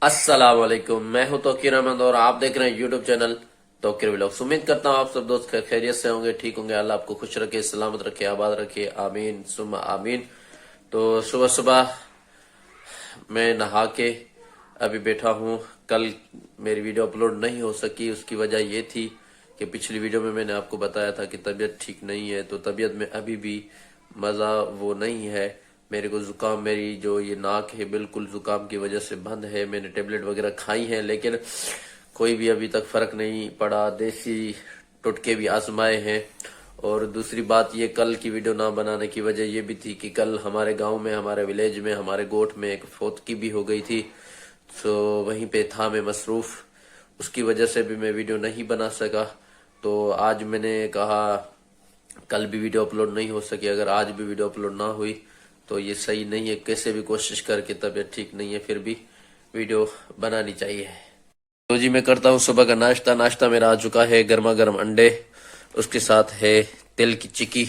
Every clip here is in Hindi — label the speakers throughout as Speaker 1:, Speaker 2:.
Speaker 1: अस्सलाम वालेकुम, मैं हूं तोकीर और आप देख रहे हैं यूट्यूब चैनल तोकीर व्लॉग्स। उम्मीद करता हूं आप सब दोस्त खैरियत से होंगे, ठीक होंगे। अल्लाह आपको खुश रखे, सलामत रखे, आबाद रखे, आमीन सुम्मा आमीन। तो सुबह सुबह मैं नहा के अभी बैठा हूं। कल मेरी वीडियो अपलोड नहीं हो सकी, उसकी वजह ये थी कि पिछली वीडियो में मैंने आपको बताया था कि तबीयत ठीक नहीं है। तो तबीयत में अभी भी मजा वो नहीं है। मेरे को जुकाम, मेरी जो ये नाक है बिल्कुल जुकाम की वजह से बंद है। मैंने टेबलेट वगैरह खाई हैं लेकिन कोई भी अभी तक फर्क नहीं पड़ा। देसी टुटके भी आजमाए हैं। और दूसरी बात, ये कल की वीडियो ना बनाने की वजह ये भी थी कि कल हमारे गांव में, हमारे विलेज में, हमारे गोठ में एक फौतगी भी हो गई थी। तो वहीं पे था मैं मसरूफ, उसकी वजह से भी मैं वीडियो नहीं बना सका। तो आज मैंने कहा कल भी वीडियो अपलोड नहीं हो सकी, अगर आज भी वीडियो अपलोड ना हुई तो ये सही नहीं है। कैसे भी कोशिश करके, तबीयत ठीक नहीं है फिर भी वीडियो बनानी चाहिए। तो जी मैं करता हूँ सुबह का नाश्ता। नाश्ता मेरा आ चुका है, गर्मा गर्म अंडे, उसके साथ है तिल की चिक्की।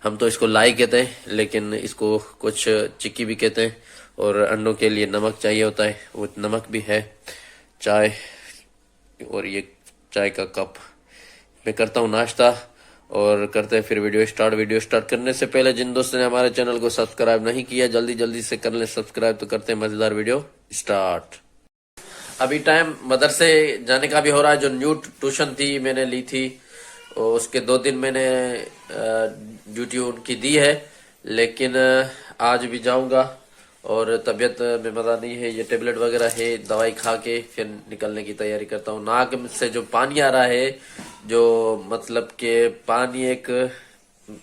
Speaker 1: हम तो इसको लाई कहते हैं लेकिन इसको कुछ चिक्की भी कहते हैं। और अंडों के लिए नमक चाहिए होता है, वो नमक भी है। चाय और ये चाय का कप। मैं करता हूँ नाश्ता और करते हैं फिर वीडियो स्टार्ट। वीडियो स्टार्ट करने से पहले जिन दोस्तों ने हमारे चैनल को सब्सक्राइब नहीं किया जल्दी जल्दी से कर लें सब्सक्राइब। तो करते हैं मजेदार वीडियो स्टार्ट। अभी टाइम मदरसे जाने का भी हो रहा है। जो न्यू ट्यूशन थी मैंने ली थी, और उसके 2 दिन मैंने ड्यूटी उनकी दी है, लेकिन आज भी जाऊंगा। और तबीयत में मजा नहीं है, ये टेबलेट वगैरह है, दवाई खा के फिर निकलने की तैयारी करता हूँ। नाक से जो पानी आ रहा है, जो मतलब के पानी एक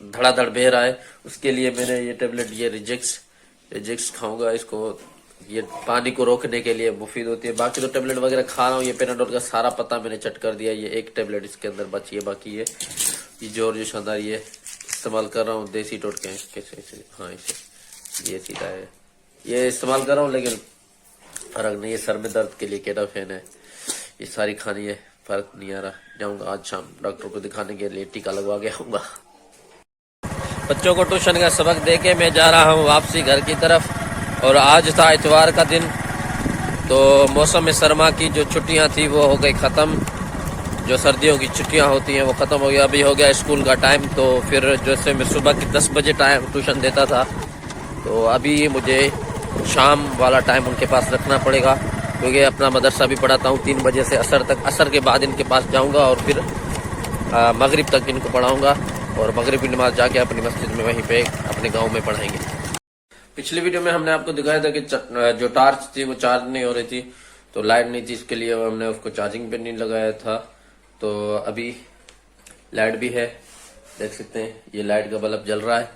Speaker 1: धड़ाधड़ बह रहा है, उसके लिए मैंने ये टेबलेट, ये रिजेक्स खाऊंगा। इसको ये पानी को रोकने के लिए मुफीद होती है। बाकी तो टेबलेट वगैरह खा रहा हूँ। ये पेनाडोल का सारा पता मैंने चट कर दिया। ये एक टेबलेट इसके अंदर बची है, बाकी ये जो शानदार ये इस्तेमाल कर रहा हूँ। देसी टोटके कैसे, हाँ इसे ये सीधा है, ये इस्तेमाल कर रहा हूँ लेकिन फर्क नहीं है। सर में दर्द के लिए केटाफेन है, ये सारी खानी है, फर्क नहीं आ रहा। जाऊंगा आज शाम डॉक्टर को दिखाने के लिए, टीका लगवा के आऊंगा। बच्चों को ट्यूशन का सबक दे के मैं जा रहा हूँ वापसी घर की तरफ। और आज था इतवार का दिन, तो मौसम सरमा की जो छुट्टियां थी वो हो गई ख़त्म। जो सर्दियों की छुट्टियां होती हैं वो ख़त्म हो गया। अभी हो गया स्कूल का टाइम। तो फिर जैसे मैं सुबह की 10 बजे टाइम ट्यूशन देता था, तो अभी मुझे शाम वाला टाइम उनके पास रखना पड़ेगा, क्योंकि अपना मदरसा भी पढ़ाता हूँ 3 बजे से असर तक। असर के बाद इनके पास जाऊँगा और फिर मगरिब तक इनको पढ़ाऊँगा। और मगरिब की नमाज जाके अपनी मस्जिद में वहीं पे अपने गाँव में पढ़ाएंगे। पिछली वीडियो में हमने आपको दिखाया था कि जो टार्च थी वो चार्ज नहीं हो रही थी, तो लाइट नहीं थी, इसके लिए हमने उसको चार्जिंग पे नहीं लगाया था। तो अभी लाइट भी है, देख सकते हैं ये लाइट का बल्ब जल रहा है।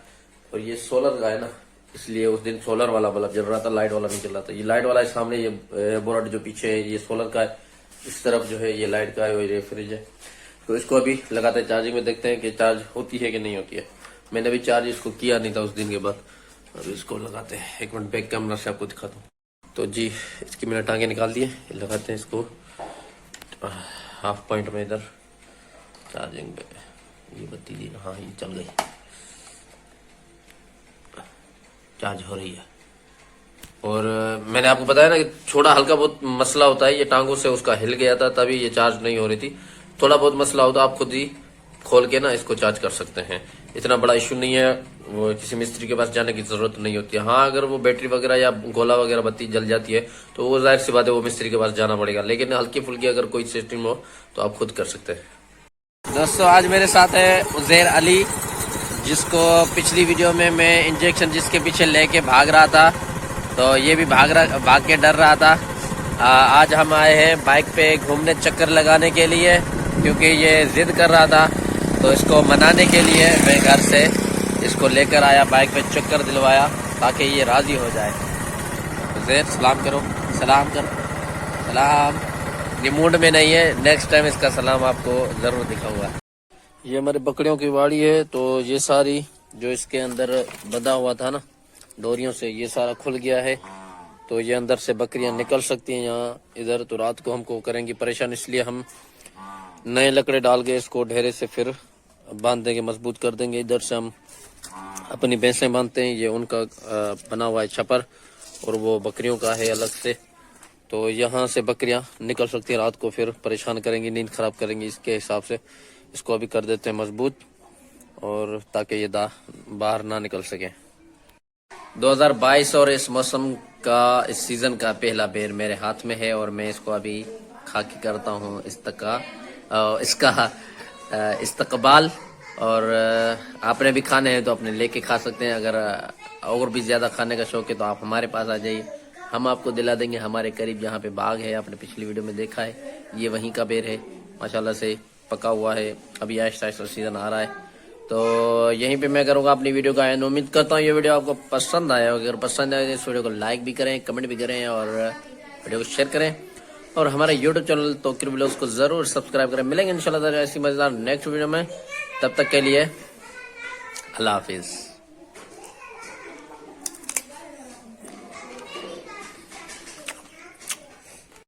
Speaker 1: और ये सोलर का है ना, इसलिए उस दिन सोलर वाला बल्ब जल रहा था, लाइट वाला नहीं चल रहा था। ये लाइट वाला है सामने, ये बोर्ड जो पीछे है ये सोलर का है, इस तरफ जो है ये लाइट का है और ये फ्रिज है। तो इसको अभी लगाते हैं चार्जिंग में, देखते हैं कि चार्ज होती है कि नहीं होती है। मैंने अभी चार्ज इसको किया नहीं था उस दिन के बाद। अभी इसको लगाते हैं, 1 मिनट बैक कैमरा से आपको दिखाता हूँ। तो जी इसकी मैंने टांगे निकाल दिए, लगाते हैं इसको हाफ पॉइंट में इधर चार्जिंग पे। ये बत्ती दी, हाँ ये चल गई, चार्ज हो रही है। और मैंने आपको बताया ना कि थोड़ा हल्का बहुत मसला होता है, ये टांगों से उसका हिल गया था तभी ये चार्ज नहीं हो रही थी। थोड़ा बहुत मसला होता आप खुद ही खोल के ना इसको चार्ज कर सकते हैं, इतना बड़ा इशू नहीं है। वो किसी मिस्त्री के पास जाने की जरूरत नहीं होती है। हाँ अगर वो बैटरी वगैरह या गोला वगैरह बत्ती जल जाती है तो वो जाहिर सी बात है वो मिस्त्री के पास जाना पड़ेगा, लेकिन हल्की फुल्की अगर कोई सिस्टम हो तो आप खुद कर सकते हैं। दोस्तों आज मेरे साथ है उजैर अली, जिसको पिछली वीडियो में मैं इंजेक्शन जिसके पीछे लेके भाग रहा था, तो ये भी भाग के डर रहा था। आज हम आए हैं बाइक पे घूमने, चक्कर लगाने के लिए, क्योंकि ये जिद कर रहा था। तो इसको मनाने के लिए मैं घर से इसको लेकर आया, बाइक पे चक्कर दिलवाया ताकि ये राजी हो जाए। उजैर सलाम करो, सलाम कर, सलाम। ये मूड में नहीं है, नेक्स्ट टाइम इसका सलाम आपको जरूर दिखाऊंगा। ये हमारे बकरियों की वाड़ी है, तो ये सारी जो इसके अंदर बंधा हुआ था ना डोरियों से, ये सारा खुल गया है। तो ये अंदर से बकरियां निकल सकती हैं यहाँ इधर। तो रात को हमको करेंगी परेशान, इसलिए हम नए लकड़े डाल के इसको ढेरे से फिर बांध देंगे, मजबूत कर देंगे। इधर से हम अपनी भैंसें बांधते हैं, ये उनका बना हुआ है छपर, और वो बकरियों का है अलग से। तो यहाँ से बकरियां निकल सकती हैं रात को, फिर परेशान करेंगी, नींद खराब करेंगी। इसके हिसाब से इसको अभी कर देते हैं मजबूत, और ताकि ये बाहर ना निकल सके। 2022 और इस मौसम का, इस सीजन का पहला बेर मेरे हाथ में है, और मैं इसको अभी खा के करता हूँ इसका इस्तकबाल। और आपने भी खाने हैं तो अपने लेके खा सकते हैं। अगर और भी ज्यादा खाने का शौक है तो आप हमारे पास आ जाइए, हम आपको दिला देंगे। हमारे करीब यहाँ पे बाग है, आपने पिछली वीडियो में देखा है, ये वहीं का बेर है, माशाल्लाह से पका हुआ है। अभी आहिस्ता आहिस्ता सीजन आ रहा है, तो यहीं पे मैं करूँगा अपनी वीडियो का एंड। उम्मीद करता हूँ ये वीडियो आपको पसंद आया। अगर पसंद आए तो इस वीडियो को लाइक भी करें, कमेंट भी करें, और वीडियो को शेयर करें, और हमारे यूट्यूब चैनल तोकीर व्लॉग्स को जरूर सब्सक्राइब करें। मिलेंगे इंशाल्लाह ऐसी मजेदार नेक्स्ट वीडियो में, तब तक के लिए अल्लाह हाफिज।